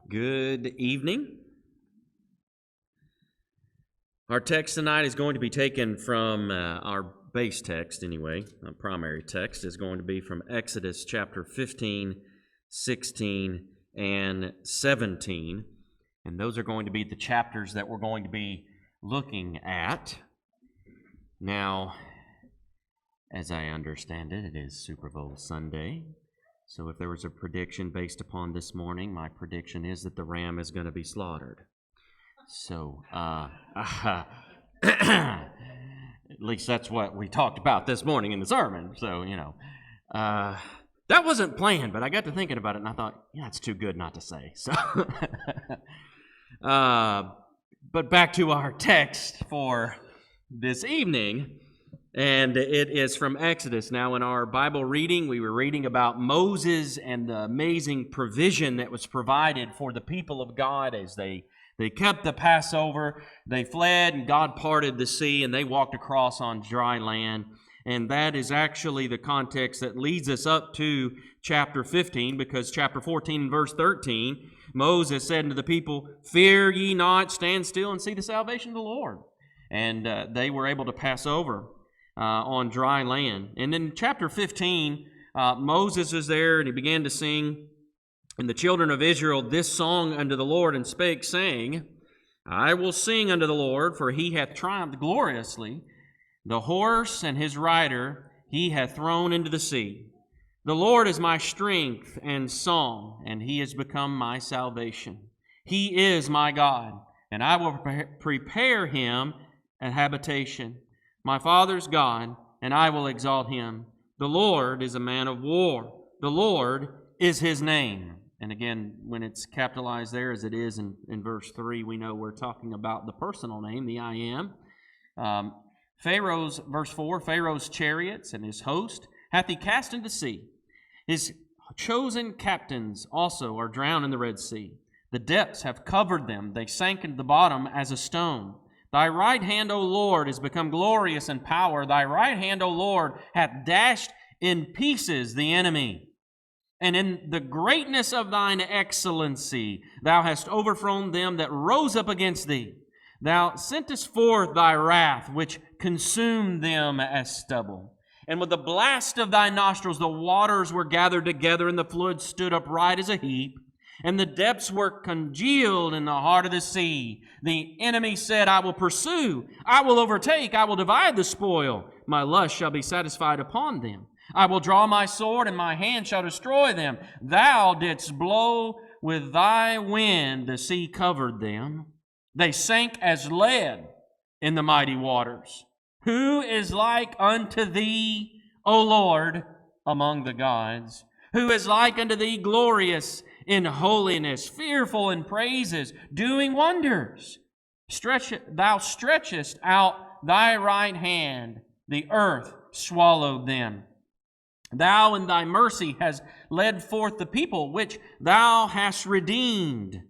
Good evening. Our text tonight is going to be taken from our base text anyway. Our primary text is going to be from Exodus chapter 15, 16, and 17. And those are going to be the chapters that we're going to be looking at. Now, as I understand it, it is Super Bowl Sunday. So if there was a prediction based upon this morning, my prediction is that the ram is going to be slaughtered. So, at least that's what we talked about this morning in the sermon. So, that wasn't planned, but I got to thinking about it, and I thought, it's too good not to say. So, but back to our text for this evening. And it is from Exodus. Now, in our Bible reading, we were reading about Moses and the amazing provision that was provided for the people of God as they kept the Passover. They fled, and God parted the sea, and they walked across on dry land. And that is actually the context that leads us up to chapter 15, because chapter 14 and verse 13, Moses said unto the people, "Fear ye not, stand still and see the salvation of the Lord." And they were able to pass over on dry land. And in chapter 15, Moses was there, and he began to sing, and the children of Israel this song unto the Lord, and spake, saying, "I will sing unto the Lord, for he hath triumphed gloriously. The horse and his rider he hath thrown into the sea. The Lord is my strength and song, and he is become my salvation. He is my God, and I will prepare him an habitation. My father's God, and I will exalt him. The Lord is a man of war. The Lord is his name." And again, when it's capitalized there, as it is in verse 3, we know we're talking about the personal name, the I Am. Verse 4, Pharaoh's chariots and his host hath he cast into sea. His chosen captains also are drowned in the Red Sea. The depths have covered them. They sank into the bottom as a stone. Thy right hand, O Lord, is become glorious in power. Thy right hand, O Lord, hath dashed in pieces the enemy. And in the greatness of thine excellency, thou hast overthrown them that rose up against thee. Thou sentest forth thy wrath, which consumed them as stubble. And with the blast of thy nostrils, the waters were gathered together, and the flood stood upright as a heap. And the depths were congealed in the heart of the sea. The enemy said, I will pursue, I will overtake, I will divide the spoil. My lust shall be satisfied upon them. I will draw my sword, and my hand shall destroy them. Thou didst blow with thy wind, the sea covered them. They sank as lead in the mighty waters. Who is like unto thee, O Lord, among the gods? Who is like unto thee, glorious in holiness, fearful in praises, doing wonders? Thou stretchest out thy right hand, the earth swallowed them. Thou in thy mercy hast led forth the people which thou hast redeemed.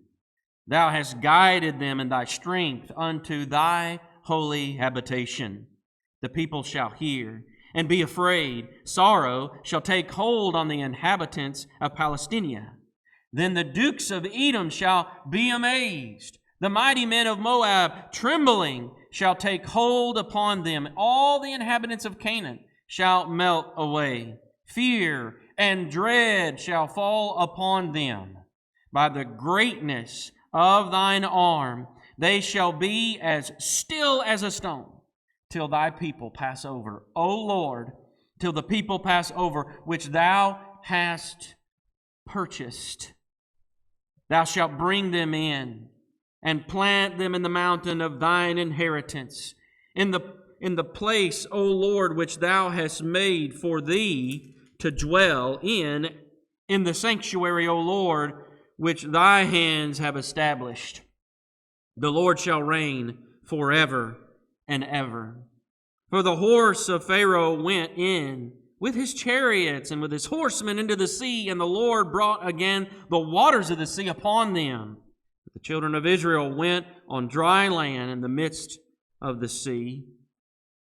Thou hast guided them in thy strength unto thy holy habitation. The people shall hear and be afraid. Sorrow shall take hold on the inhabitants of Palestina. Then the dukes of Edom shall be amazed. The mighty men of Moab, trembling, shall take hold upon them. All the inhabitants of Canaan shall melt away. Fear and dread shall fall upon them. By the greatness of thine arm, they shall be as still as a stone, till thy people pass over. O Lord, till the people pass over, which thou hast purchased. Thou shalt bring them in, and plant them in the mountain of thine inheritance, in the place, O Lord, which thou hast made for thee to dwell in the sanctuary, O Lord, which thy hands have established. The Lord shall reign forever and ever. For the horse of Pharaoh went in with his chariots and with his horsemen into the sea, and the Lord brought again the waters of the sea upon them. The children of Israel went on dry land in the midst of the sea.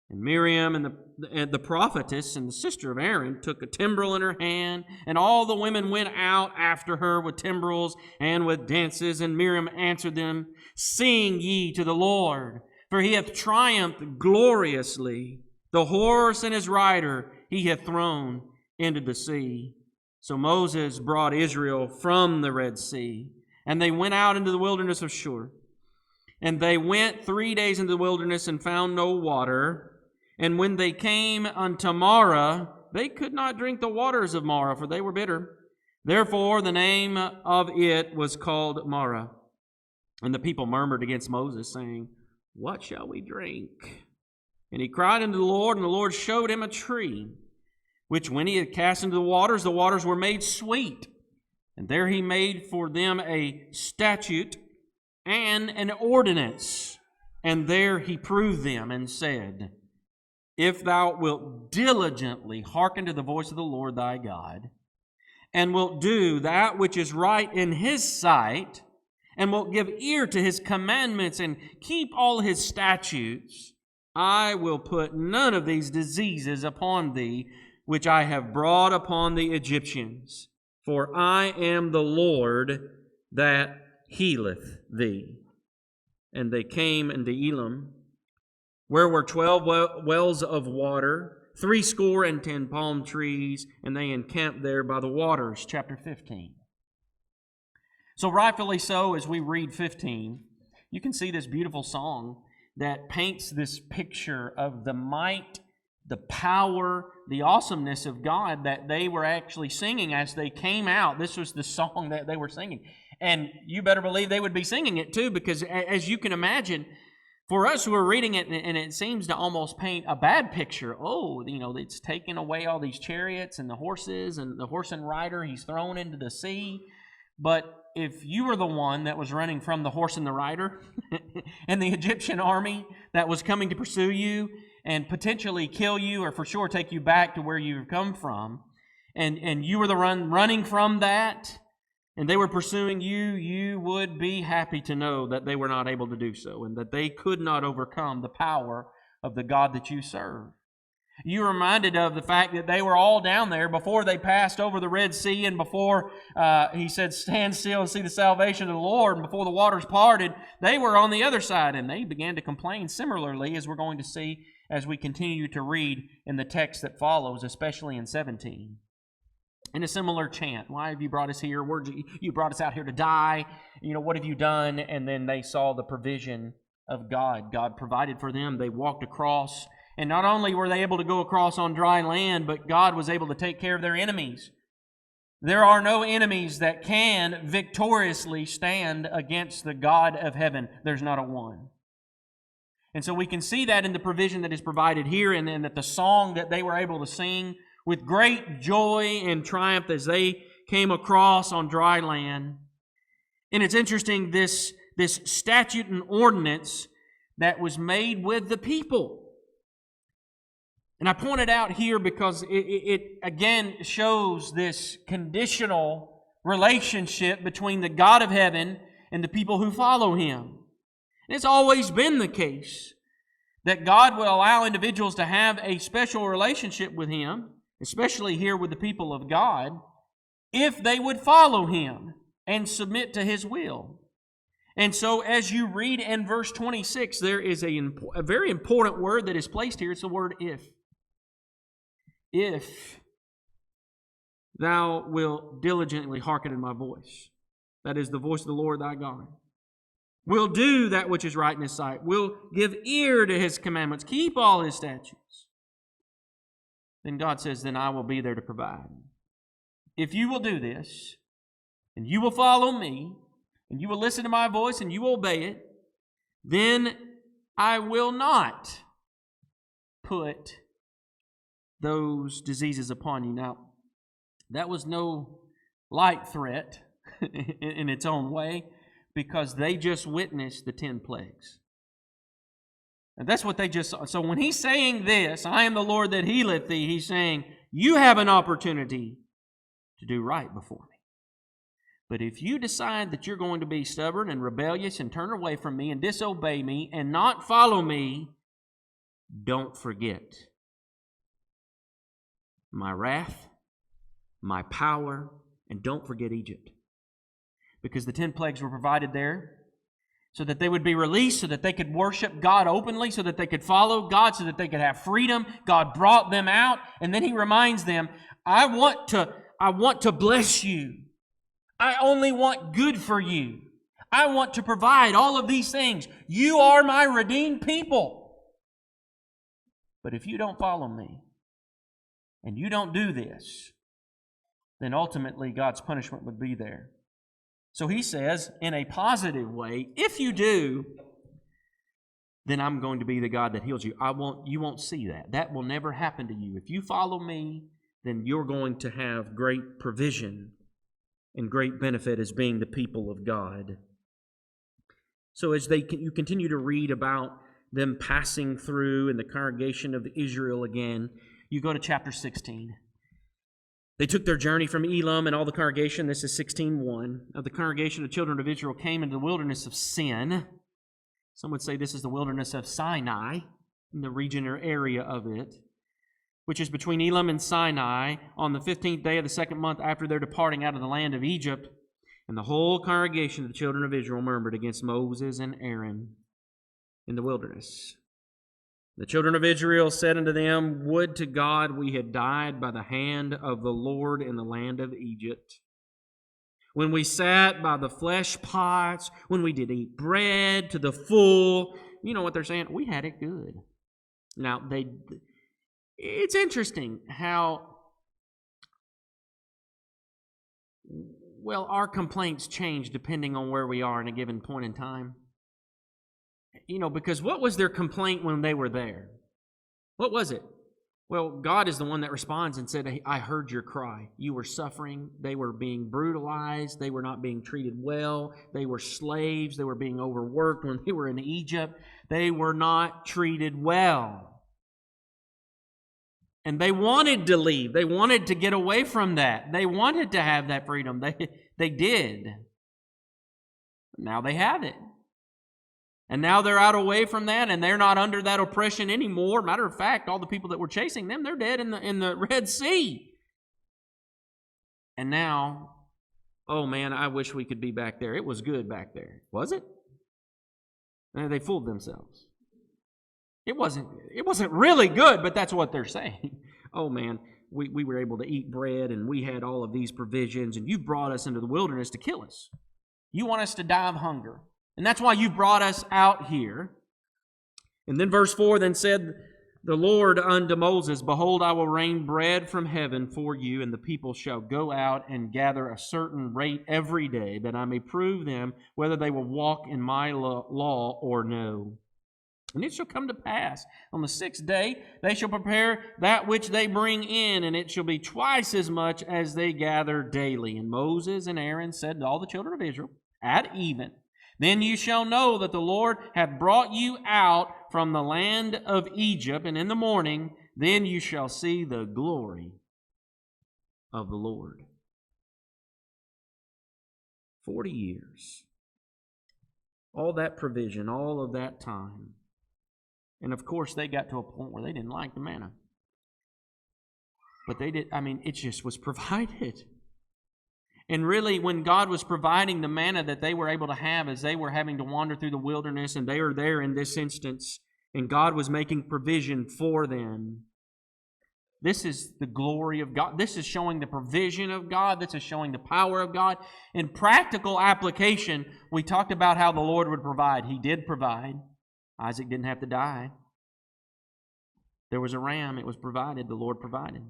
And Miriam and the prophetess and the sister of Aaron took a timbrel in her hand, and all the women went out after her with timbrels and with dances. And Miriam answered them, Sing ye to the Lord, for he hath triumphed gloriously. The horse and his rider he hath thrown into the sea. So Moses brought Israel from the Red Sea, and they went out into the wilderness of Shur. And they went 3 days into the wilderness and found no water. And when they came unto Marah, they could not drink the waters of Marah, for they were bitter. Therefore the name of it was called Marah. And the people murmured against Moses, saying, What shall we drink? And he cried unto the Lord, and the Lord showed him a tree, which when he had cast into the waters were made sweet. And there he made for them a statute and an ordinance. And there he proved them and said, If thou wilt diligently hearken to the voice of the Lord thy God, and wilt do that which is right in his sight, and wilt give ear to his commandments, and keep all his statutes, I will put none of these diseases upon thee, which I have brought upon the Egyptians. For I am the Lord that healeth thee. And they came into Elim, where were 12 wells of water, 70 palm trees, and they encamped there by the waters. Chapter 15. So rightfully so, as we read 15, you can see this beautiful song that paints this picture of the might, the power, the awesomeness of God that they were actually singing as they came out. This was the song that they were singing. And you better believe they would be singing it too, because as you can imagine, for us who are reading it, and it seems to almost paint a bad picture. Oh, it's taken away all these chariots and the horses and the horse and rider. He's thrown into the sea. But if you were the one that was running from the horse and the rider and the Egyptian army that was coming to pursue you and potentially kill you or for sure take you back to where you've come from, and you were the running from that, and they were pursuing you, you would be happy to know that they were not able to do so and that they could not overcome the power of the God that you serve. You're reminded of the fact that they were all down there before they passed over the Red Sea and before he said, Stand still and see the salvation of the Lord, and before the waters parted, they were on the other side, and they began to complain similarly, as we're going to see as we continue to read in the text that follows, especially in 17. In a similar chant, why have you brought us here? You brought us out here to die. What have you done? And then they saw the provision of God. God provided for them. They walked across. And not only were they able to go across on dry land, but God was able to take care of their enemies. There are no enemies that can victoriously stand against the God of heaven. There's not a one. And so we can see that in the provision that is provided here, and then that the song that they were able to sing with great joy and triumph as they came across on dry land. And it's interesting, this statute and ordinance that was made with the people. And I point it out here because it again shows this conditional relationship between the God of heaven and the people who follow Him. And it's always been the case that God will allow individuals to have a special relationship with Him, especially here with the people of God, if they would follow Him and submit to His will. And so as you read in verse 26, there is a very important word that is placed here. It's the word if. If thou wilt diligently hearken to my voice, that is the voice of the Lord thy God, will do that which is right in His sight, will give ear to His commandments, keep all His statutes, then God says, then I will be there to provide. If you will do this, and you will follow me, and you will listen to my voice, and you will obey it, then I will not put those diseases upon you. Now, that was no light threat in its own way, because they just witnessed the 10 plagues. And that's what they just saw. So when He's saying this, I am the Lord that healeth thee, He's saying, you have an opportunity to do right before me. But if you decide that you're going to be stubborn and rebellious and turn away from me and disobey me and not follow me, don't forget my wrath, my power, and don't forget Egypt. Because the 10 plagues were provided there so that they would be released, so that they could worship God openly, so that they could follow God, so that they could have freedom. God brought them out, and then He reminds them, I want to bless you. I only want good for you. I want to provide all of these things. You are my redeemed people. But if you don't follow me, and you don't do this, then ultimately God's punishment would be there. So He says, in a positive way, if you do, then I'm going to be the God that heals you. You won't see that. That will never happen to you. If you follow me, then you're going to have great provision and great benefit as being the people of God. So as you continue to read about them passing through and the congregation of Israel again, you go to chapter 16. They took their journey from Elam and all the congregation. This is 16:1. Of the congregation of the children of Israel came into the wilderness of Sin. Some would say this is the wilderness of Sinai, in the region or area of it, which is between Elam and Sinai, on the 15th day of the second month after their departing out of the land of Egypt. And the whole congregation of the children of Israel murmured against Moses and Aaron in the wilderness. The children of Israel said unto them, Would to God we had died by the hand of the Lord in the land of Egypt, when we sat by the flesh pots, when we did eat bread to the full. You know what they're saying? We had it good. Now, it's interesting how, well, our complaints change depending on where we are in a given point in time. You know, because what was their complaint when they were there? What was it? Well, God is the one that responds and said, I heard your cry. You were suffering. They were being brutalized. They were not being treated well. They were slaves. They were being overworked when they were in Egypt. They were not treated well. And they wanted to leave. They wanted to get away from that. They wanted to have that freedom. They did. Now they have it. And now they're out away from that, and they're not under that oppression anymore. Matter of fact, all the people that were chasing them, they're dead in the Red Sea. And now, oh man, I wish we could be back there. It was good back there. Was it? And they fooled themselves. It wasn't really good, but that's what they're saying. Oh man, we were able to eat bread, and we had all of these provisions, and you brought us into the wilderness to kill us. You want us to die of hunger. And that's why you brought us out here. And then verse 4 then said the Lord unto Moses, Behold, I will rain bread from heaven for you, and the people shall go out and gather a certain rate every day, that I may prove them whether they will walk in my law or no. And it shall come to pass, on the 6th day, they shall prepare that which they bring in, and it shall be twice as much as they gather daily. And Moses and Aaron said to all the children of Israel, At even, then you shall know that the Lord hath brought you out from the land of Egypt, and in the morning, then you shall see the glory of the Lord. 40 years. All that provision, all of that time. And of course, they got to a point where they didn't like the manna. But it just was provided. And really, when God was providing the manna that they were able to have as they were having to wander through the wilderness, and they are there in this instance, and God was making provision for them, this is the glory of God. This is showing the provision of God. This is showing the power of God. In practical application, we talked about how the Lord would provide. He did provide. Isaac didn't have to die. There was a ram. It was provided. The Lord provided.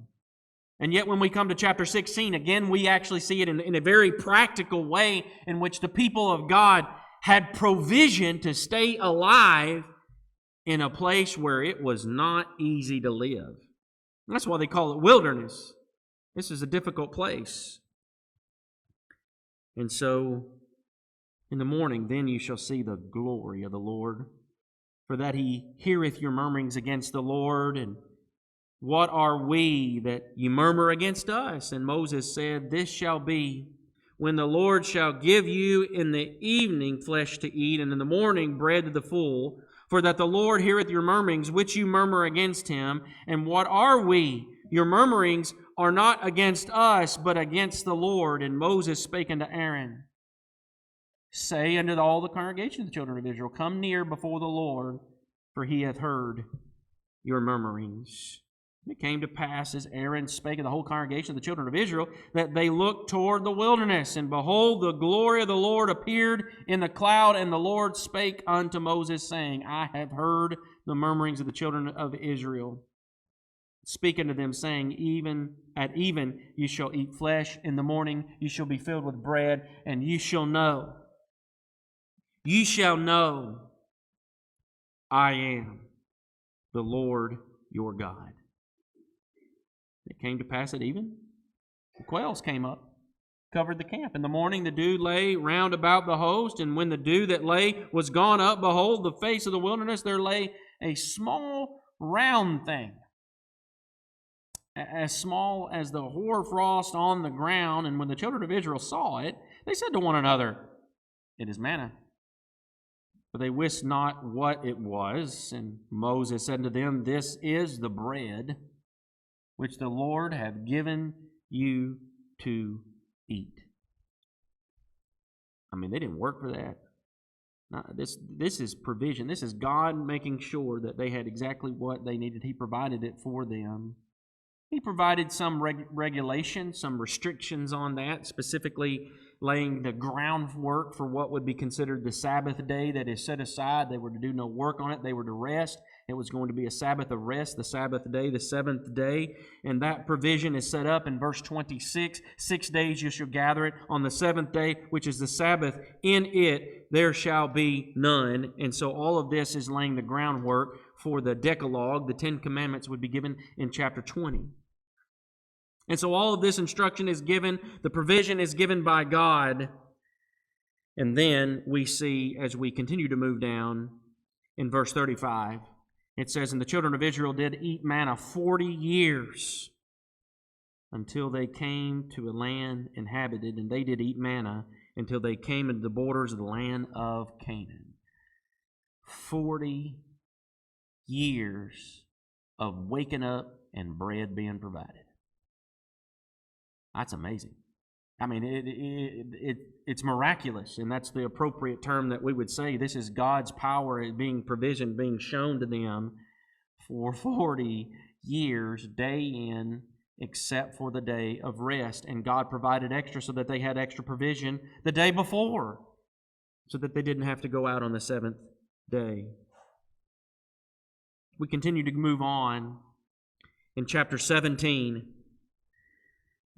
And yet when we come to chapter 16, again, we actually see it in a very practical way in which the people of God had provision to stay alive in a place where it was not easy to live. And that's why they call it wilderness. This is a difficult place. And so, in the morning, then you shall see the glory of the Lord, for that He heareth your murmurings against the Lord. And what are we that you murmur against us? And Moses said, This shall be when the Lord shall give you in the evening flesh to eat, and in the morning bread to the full. For that the Lord heareth your murmurings, which you murmur against him. And what are we? Your murmurings are not against us, but against the Lord. And Moses spake unto Aaron, Say unto all the congregation of the children of Israel, Come near before the Lord, for he hath heard your murmurings. It came to pass, as Aaron spake of the whole congregation of the children of Israel, that they looked toward the wilderness, and behold, the glory of the Lord appeared in the cloud, and the Lord spake unto Moses, saying, I have heard the murmurings of the children of Israel. Speak unto them, saying, Even at even you shall eat flesh, in the morning you shall be filled with bread, and you shall know I am the Lord your God. It came to pass at even, the quails came up, covered the camp. In the morning the dew lay round about the host, and when the dew that lay was gone up, behold, the face of the wilderness, there lay a small round thing, as small as the hoarfrost on the ground. And when the children of Israel saw it, they said to one another, It is manna. But they wist not what it was. And Moses said to them, This is the bread which the Lord hath given you to eat. I mean, they didn't work for that. This is provision. This is God making sure that they had exactly what they needed. He provided it for them. He provided some regulations, some restrictions on that, specifically laying the groundwork for what would be considered the Sabbath day that is set aside. They were to do no work on it. They were to rest. It was going to be a Sabbath of rest, the Sabbath day, the seventh day. And that provision is set up in verse 26. 6 days you shall gather it. On the seventh day, which is the Sabbath, in it there shall be none. And so all of this is laying the groundwork for the Decalogue. The Ten Commandments would be given in chapter 20. And so all of this instruction is given, the provision is given by God. And then we see, as we continue to move down in verse 35, it says, And the children of Israel did eat manna 40 years until they came to a land inhabited, and they did eat manna until they came into the borders of the land of Canaan. 40 years of waking up and bread being provided. That's amazing. I mean, it's miraculous, and that's the appropriate term that we would say. This is God's power being provision, being shown to them for 40 years, day in, except for the day of rest. And God provided extra so that they had extra provision the day before, so that they didn't have to go out on the seventh day. We continue to move on. In chapter 17,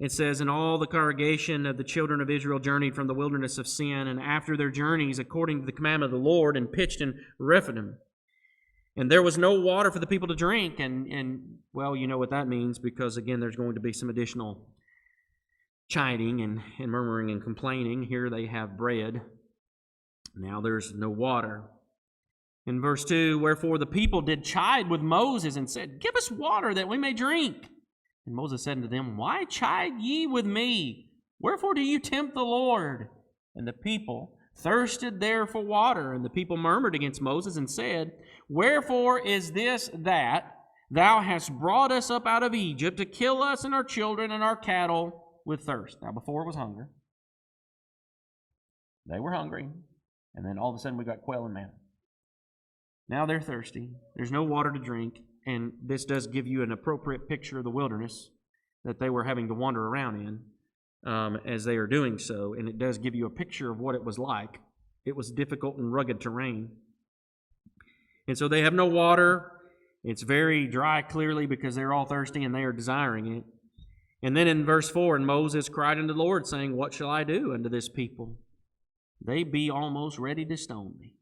it says, And all the congregation of the children of Israel journeyed from the wilderness of Sin, and after their journeys, according to the commandment of the Lord, and pitched in Rephidim. And there was no water for the people to drink. And well, you know what that means, because again, there's going to be some additional chiding and murmuring and complaining. Here they have bread. Now there's no water. In verse 2, Wherefore the people did chide with Moses, and said, Give us water that we may drink. And Moses said unto them, Why chide ye with me? Wherefore do you tempt the Lord? And the people thirsted there for water. And the people murmured against Moses, and said, Wherefore is this that thou hast brought us up out of Egypt to kill us and our children and our cattle with thirst? Now before it was hunger. They were hungry. And then all of a sudden we got quail and manna. Now they're thirsty. There's no water to drink. And this does give you an appropriate picture of the wilderness that they were having to wander around in as they are doing so. And it does give you a picture of what it was like. It was difficult and rugged terrain. And so they have no water. It's very dry, clearly, because they're all thirsty and they are desiring it. And then in verse 4, And Moses cried unto the Lord, saying, What shall I do unto this people? They be almost ready to stone me.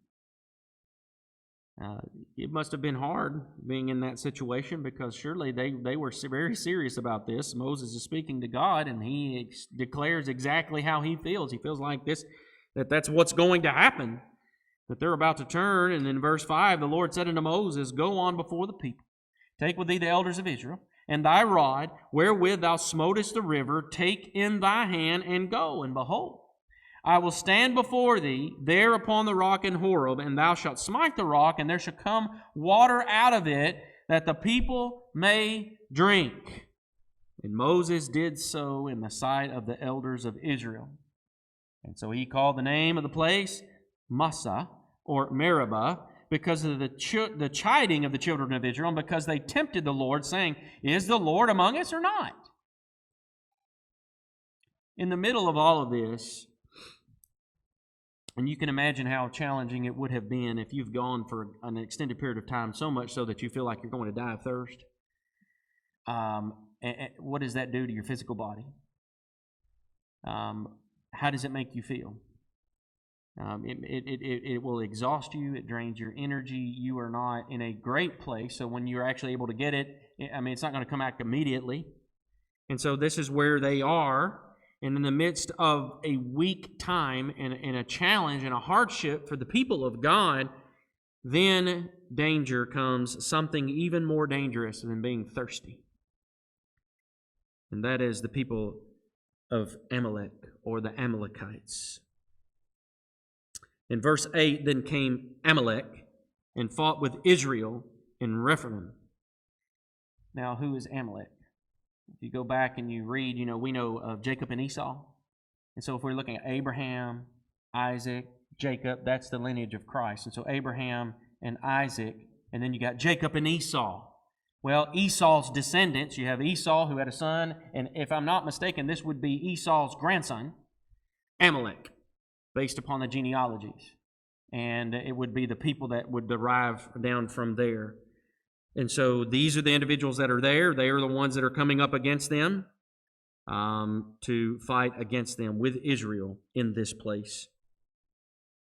It must have been hard being in that situation, because surely they were very serious about this. Moses is speaking to God, and he declares exactly how he feels. He feels like that's what's going to happen, that they're about to turn. And in verse 5, the Lord said unto Moses, Go on before the people, take with thee the elders of Israel, and thy rod, wherewith thou smotest the river, take in thy hand, and go. And behold, I will stand before thee there upon the rock in Horeb, and thou shalt smite the rock, and there shall come water out of it, that the people may drink. And Moses did so in the sight of the elders of Israel. And so he called the name of the place Massa, or Meribah, because of the chiding of the children of Israel, and because they tempted the Lord, saying, Is the Lord among us or not? In the middle of all of this, and you can imagine how challenging it would have been if you've gone for an extended period of time, so much so that you feel like you're going to die of thirst. What does that do to your physical body? How does it make you feel? It will exhaust you. It drains your energy. You are not in a great place. So when you're actually able to get it, it's not going to come back immediately. And so this is where they are. And in the midst of a weak time and a challenge and a hardship for the people of God, then danger comes, something even more dangerous than being thirsty. And that is the people of Amalek, or the Amalekites. In verse 8, then came Amalek and fought with Israel in Rephaim. Now, who is Amalek? If you go back and you read, we know of Jacob and Esau. And so if we're looking at Abraham, Isaac, Jacob, that's the lineage of Christ. And so Abraham and Isaac, and then you got Jacob and Esau. Well, Esau's descendants, you have Esau who had a son, and if I'm not mistaken, this would be Esau's grandson, Amalek, based upon the genealogies. And it would be the people that would derive down from there. And so these are the individuals that are there. They are the ones that are coming up against them to fight against them with Israel in this place.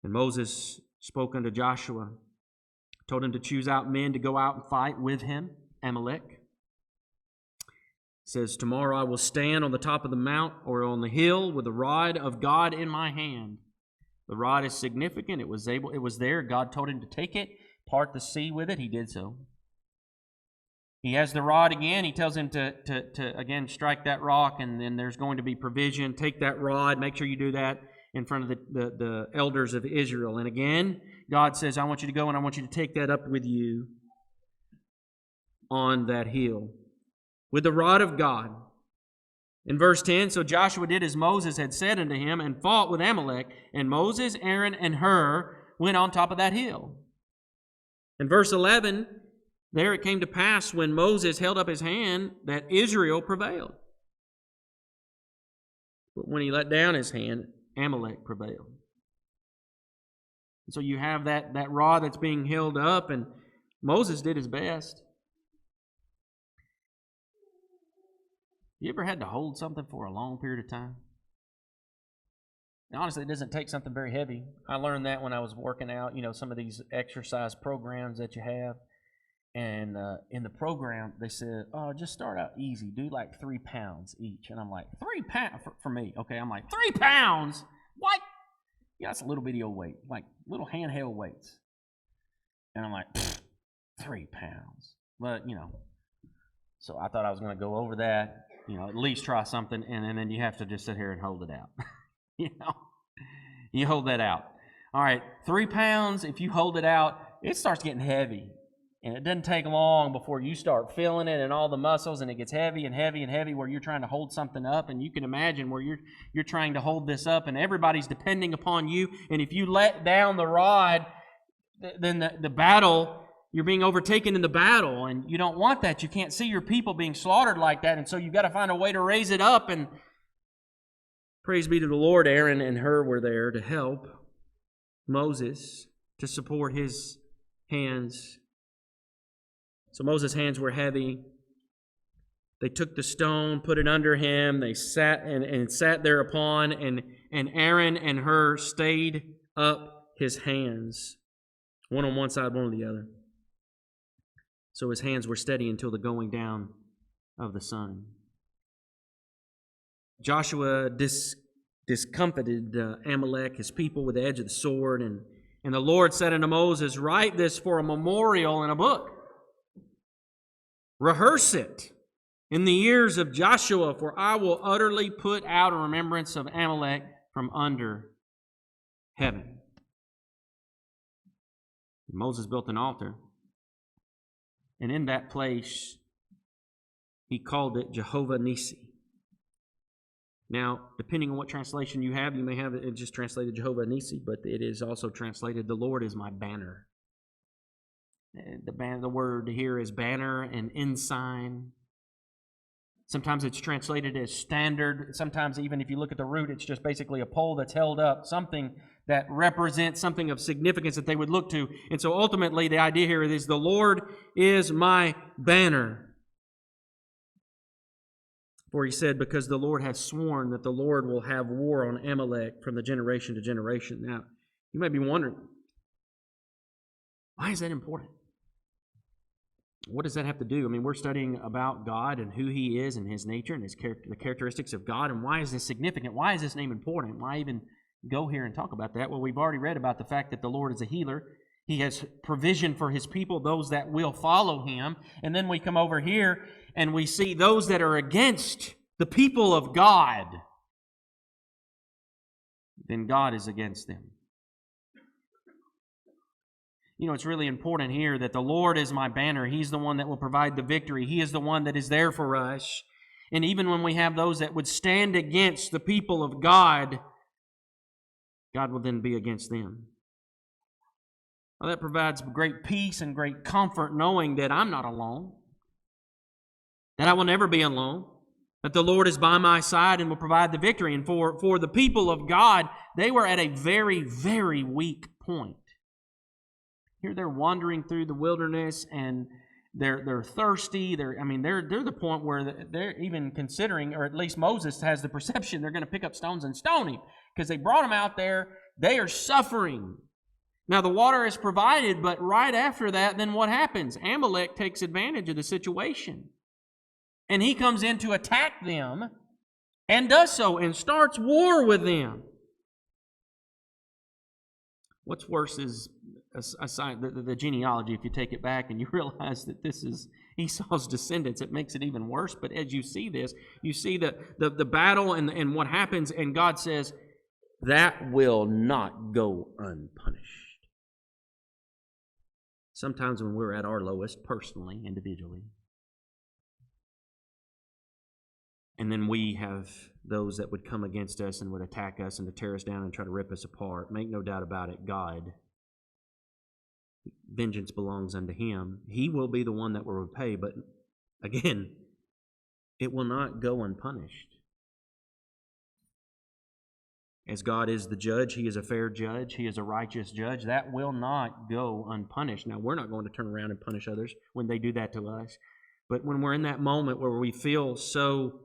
And Moses spoke unto Joshua, told him to choose out men to go out and fight with him, Amalek. It says, Tomorrow I will stand on the top of the mount or on the hill with the rod of God in my hand. The rod is significant. It was there. God told him to take it, part the sea with it. He did so. He has the rod again. He tells him to again strike that rock, and then there's going to be provision. Take that rod. Make sure you do that in front of the elders of Israel. And again, God says, I want you to go and I want you to take that up with you on that hill with the rod of God. In verse 10, so Joshua did as Moses had said unto him and fought with Amalek, and Moses, Aaron, and Hur went on top of that hill. In verse 11, there it came to pass when Moses held up his hand that Israel prevailed. But when he let down his hand, Amalek prevailed. And so you have that rod that's being held up, and Moses did his best. You ever had to hold something for a long period of time? And honestly, it doesn't take something very heavy. I learned that when I was working out, some of these exercise programs that you have. And in the program, they said, just start out easy. Do like 3 pounds each. And I'm like, 3 pounds? For me, okay, I'm like, 3 pounds? What? Yeah, that's a little bitty old weight, like little handheld weights. And I'm like, 3 pounds. But, so I thought I was going to go over that, at least try something. And then you have to just sit here and hold it out. You hold that out. All right, 3 pounds, if you hold it out, it starts getting heavy. And it doesn't take long before you start feeling it in all the muscles, and it gets heavy and heavy and heavy where you're trying to hold something up. And you can imagine where you're trying to hold this up, and everybody's depending upon you. And if you let down the rod, then the battle, you're being overtaken in the battle, and you don't want that. You can't see your people being slaughtered like that, and so you've got to find a way to raise it up. And praise be to the Lord, Aaron and Hur were there to help Moses, to support his hands. So Moses' hands were heavy. They took the stone, put it under him. They sat and sat thereupon, and Aaron and Hur stayed up his hands, one on one side, one on the other. So his hands were steady until the going down of the sun. Joshua discomfited Amalek, his people, with the edge of the sword, and the Lord said unto Moses, Write this for a memorial in a book. Rehearse it in the ears of Joshua, for I will utterly put out a remembrance of Amalek from under heaven. Moses built an altar, and in that place, he called it Jehovah Nissi. Now, depending on what translation you have it just translated Jehovah Nissi, but it is also translated, the Lord is my banner. The word here is banner and ensign. Sometimes it's translated as standard. Sometimes, even if you look at the root, it's just basically a pole that's held up, something that represents something of significance that they would look to. And so ultimately, the idea here is the Lord is my banner. For he said, because the Lord has sworn that the Lord will have war on Amalek from the generation to generation. Now, you may be wondering, why is that important? What does that have to do? I mean, we're studying about God and who He is and His nature and the characteristics of God. And why is this significant? Why is this name important? Why even go here and talk about that? Well, we've already read about the fact that the Lord is a healer. He has provision for His people, those that will follow Him. And then we come over here and we see those that are against the people of God. Then God is against them. You know, it's really important here that the Lord is my banner. He's the one that will provide the victory. He is the one that is there for us. And even when we have those that would stand against the people of God, God will then be against them. Well, that provides great peace and great comfort knowing that I'm not alone, that I will never be alone, that the Lord is by my side and will provide the victory. And for the people of God, they were at a very, very weak point. Here they're wandering through the wilderness and they're thirsty. They're the point where they're even considering, or at least Moses has the perception, they're going to pick up stones and stone him because they brought him out there. They are suffering. Now the water is provided, but right after that, then what happens? Amalek takes advantage of the situation. And he comes in to attack them and does so and starts war with them. What's worse is the genealogy. If you take it back and you realize that this is Esau's descendants, it makes it even worse. But as you see this, you see the battle and what happens, and God says, that will not go unpunished. Sometimes when we're at our lowest, personally, individually, and then we have those that would come against us and would attack us and to tear us down and try to rip us apart. Make no doubt about it, God, vengeance belongs unto Him. He will be the one that will repay, but again, it will not go unpunished. As God is the judge, He is a fair judge, He is a righteous judge. That will not go unpunished. Now, we're not going to turn around and punish others when they do that to us. But when we're in that moment where we feel so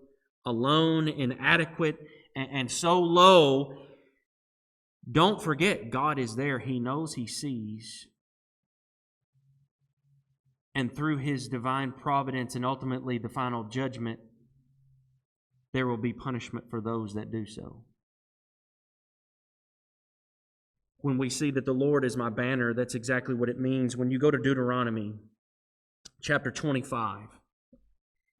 alone, inadequate, and so low, don't forget God is there. He knows, He sees. And through His divine providence and ultimately the final judgment, there will be punishment for those that do so. When we see that the Lord is my banner, that's exactly what it means. When you go to Deuteronomy chapter 25,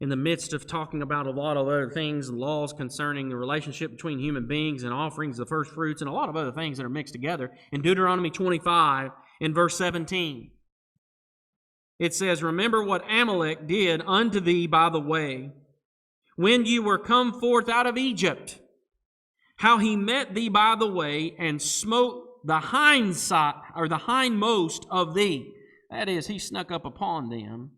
in the midst of talking about a lot of other things, laws concerning the relationship between human beings and offerings, the first fruits, and a lot of other things that are mixed together, in Deuteronomy 25, in verse 17, it says, remember what Amalek did unto thee by the way, when you were come forth out of Egypt, how he met thee by the way and smote the hindside, or the hindmost of thee. That is, he snuck up upon them,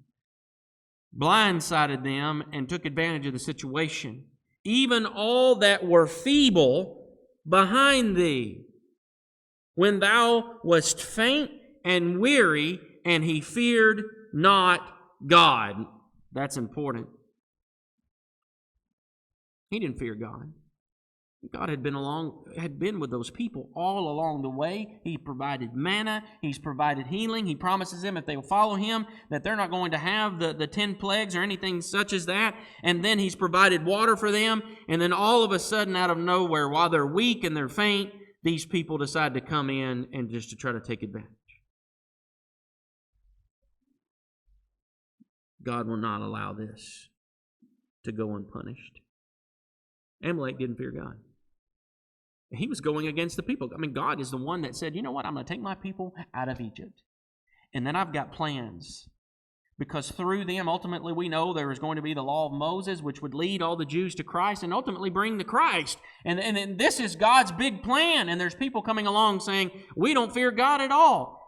blindsided them, and took advantage of the situation. Even all that were feeble behind thee, when thou wast faint and weary, and he feared not God. That's important. He didn't fear God. God had been with those people all along the way. He provided manna. He's provided healing. He promises them if they will follow Him that they're not going to have the 10 plagues or anything such as that. And then He's provided water for them. And then all of a sudden, out of nowhere, while they're weak and they're faint, these people decide to come in and just to try to take advantage. God will not allow this to go unpunished. Amalek didn't fear God. He was going against the people. I mean, God is the one that said, you know what, I'm going to take my people out of Egypt. And then I've got plans. Because through them, ultimately, we know there is going to be the law of Moses, which would lead all the Jews to Christ and ultimately bring the Christ. And this is God's big plan. And there's people coming along saying, we don't fear God at all.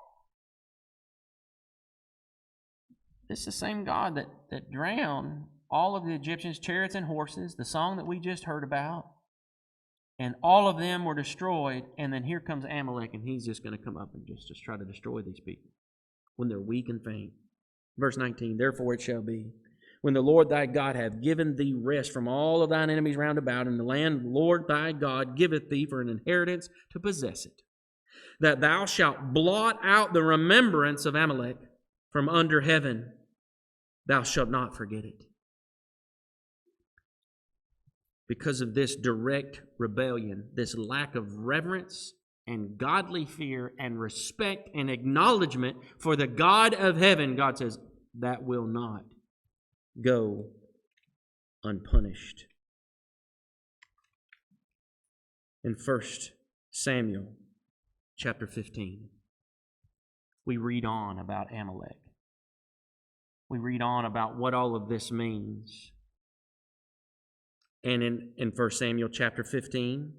This is the same God that drowned all of the Egyptians' chariots and horses, the song that we just heard about. And all of them were destroyed. And then here comes Amalek, and he's just going to come up and just try to destroy these people when they're weak and faint. Verse 19, therefore it shall be, when the Lord thy God hath given thee rest from all of thine enemies round about, and the land the Lord thy God giveth thee for an inheritance to possess it, that thou shalt blot out the remembrance of Amalek from under heaven, thou shalt not forget it. Because of this direct rebellion, this lack of reverence and godly fear and respect and acknowledgement for the God of heaven, God says, that will not go unpunished. In 1 Samuel chapter 15, we read on about Amalek. We read on about what all of this means. And in 1 Samuel chapter 15,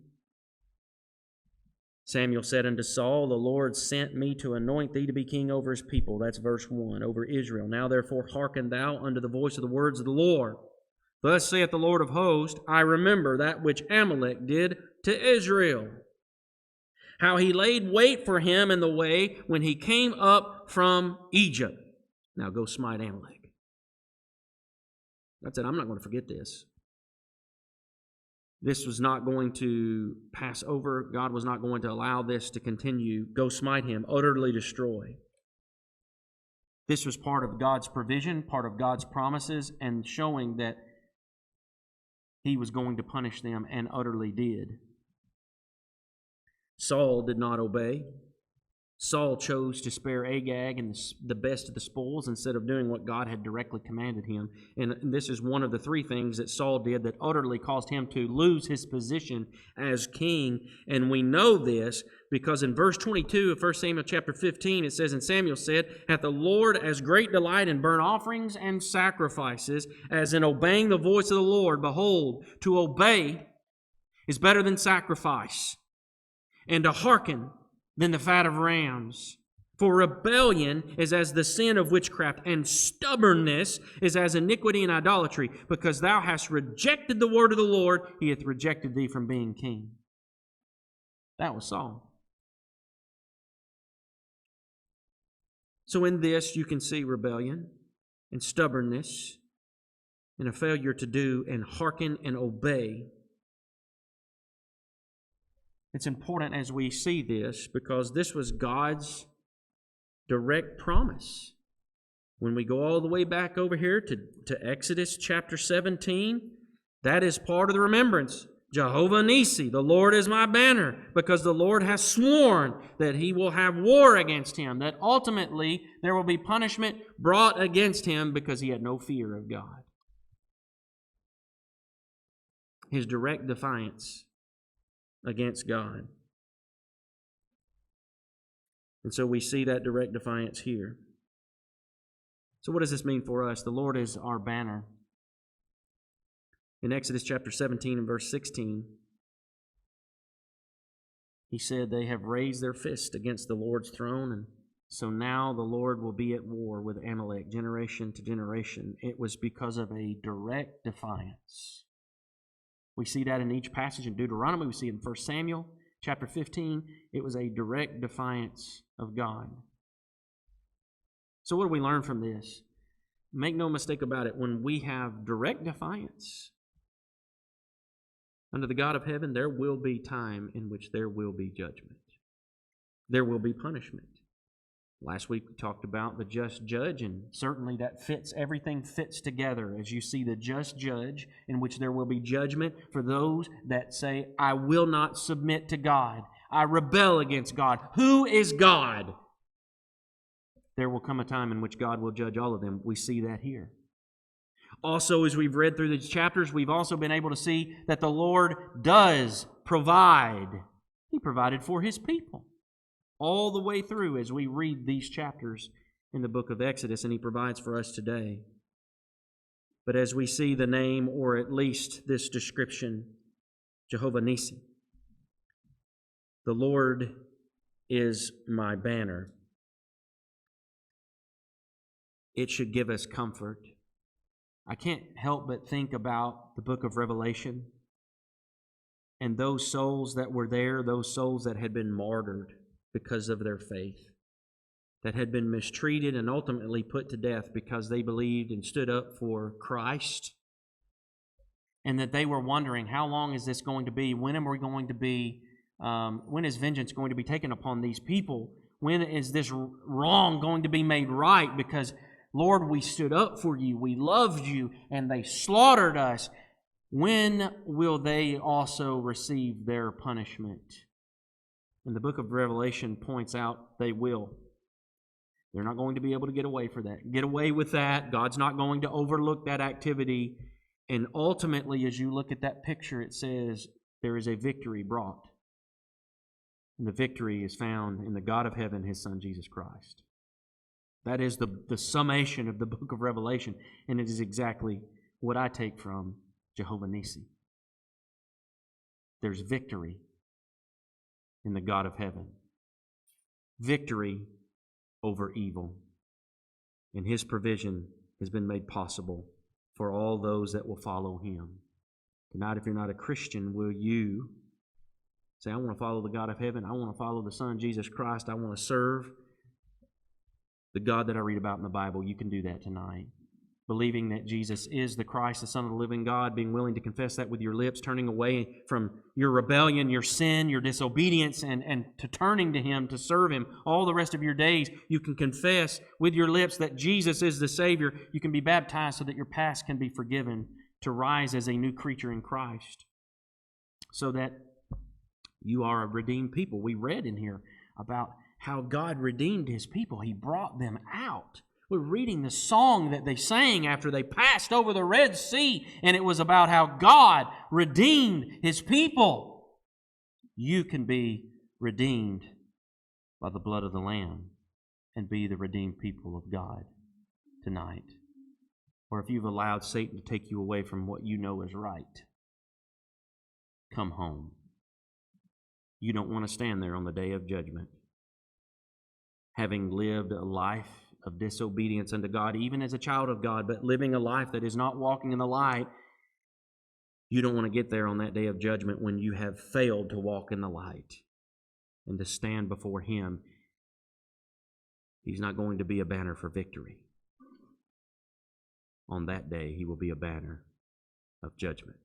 Samuel said unto Saul, the Lord sent me to anoint thee to be king over his people. That's verse 1, over Israel. Now therefore hearken thou unto the voice of the words of the Lord. Thus saith the Lord of hosts, I remember that which Amalek did to Israel, how he laid wait for him in the way when he came up from Egypt. Now go smite Amalek. God said, I'm not going to forget this. This was not going to pass over. God was not going to allow this to continue. Go smite him, utterly destroy. This was part of God's provision, part of God's promises, and showing that he was going to punish them and utterly did. Saul did not obey. Saul chose to spare Agag and the best of the spoils instead of doing what God had directly commanded him. And this is one of the three things that Saul did that utterly caused him to lose his position as king. And we know this because in verse 22 of 1 Samuel chapter 15, it says, and Samuel said, hath the Lord as great delight in burnt offerings and sacrifices as in obeying the voice of the Lord? Behold, to obey is better than sacrifice, and to hearken than the fat of rams. For rebellion is as the sin of witchcraft, and stubbornness is as iniquity and idolatry. Because thou hast rejected the word of the Lord, he hath rejected thee from being king. That was Saul. So in this you can see rebellion and stubbornness and a failure to do and hearken and obey. It's important as we see this because this was God's direct promise. When we go all the way back over here to Exodus chapter 17, that is part of the remembrance. Jehovah Nissi, the Lord is my banner, because the Lord has sworn that he will have war against him, that ultimately there will be punishment brought against him because he had no fear of God. His direct defiance against God. And so we see that direct defiance here. So what does this mean for us? The Lord is our banner. In Exodus chapter 17 and verse 16, he said, they have raised their fist against the Lord's throne, and so now the Lord will be at war with Amalek generation to generation. It was because of a direct defiance. We see that in each passage in Deuteronomy. We see it in 1 Samuel chapter 15. It was a direct defiance of God. So what do we learn from this? Make no mistake about it. When we have direct defiance under the God of heaven, there will be time in which there will be judgment. There will be punishment. Last week we talked about the just judge, and certainly that fits, everything fits together as you see the just judge in which there will be judgment for those that say, I will not submit to God. I rebel against God. Who is God? There will come a time in which God will judge all of them. We see that here. Also, as we've read through these chapters, we've also been able to see that the Lord does provide He provided for His people all the way through as we read these chapters in the book of Exodus, and He provides for us today. But as we see the name, or at least this description, Jehovah Nissi, the Lord is my banner, it should give us comfort. I can't help but think about the book of Revelation and those souls that were there, those souls that had been martyred because of their faith, that had been mistreated and ultimately put to death because they believed and stood up for Christ, and that they were wondering, how long is this going to be? When am we going to be? When is vengeance going to be taken upon these people? When is this wrong going to be made right? Because, Lord, we stood up for you, we loved you, and they slaughtered us. When will they also receive their punishment? And the book of Revelation points out they will. They're not going to be able to get away with that. God's not going to overlook that activity. And ultimately, as you look at that picture, it says there is a victory brought. And the victory is found in the God of heaven, His Son, Jesus Christ. That is the summation of the book of Revelation, and it is exactly what I take from Jehovah Nissi. There's victory in the God of heaven. Victory over evil. And His provision has been made possible for all those that will follow Him. Tonight, if you're not a Christian, will you say, I want to follow the God of heaven. I want to follow the Son, Jesus Christ. I want to serve the God that I read about in the Bible. You can do that tonight. Believing that Jesus is the Christ, the Son of the living God, being willing to confess that with your lips, turning away from your rebellion, your sin, your disobedience, and to turning to Him, to serve Him all the rest of your days. You can confess with your lips that Jesus is the Savior. You can be baptized so that your past can be forgiven, to rise as a new creature in Christ, so that you are a redeemed people. We read in here about how God redeemed His people. He brought them out. We're reading the song that they sang after they passed over the Red Sea, and it was about how God redeemed His people. You can be redeemed by the blood of the Lamb and be the redeemed people of God tonight. Or if you've allowed Satan to take you away from what you know is right, come home. You don't want to stand there on the day of judgment, having lived a life of disobedience unto God, even as a child of God, but living a life that is not walking in the light. You don't want to get there on that day of judgment when you have failed to walk in the light and to stand before Him. He's not going to be a banner for victory. On that day, He will be a banner of judgment.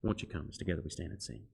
Won't you come as together we stand and sing?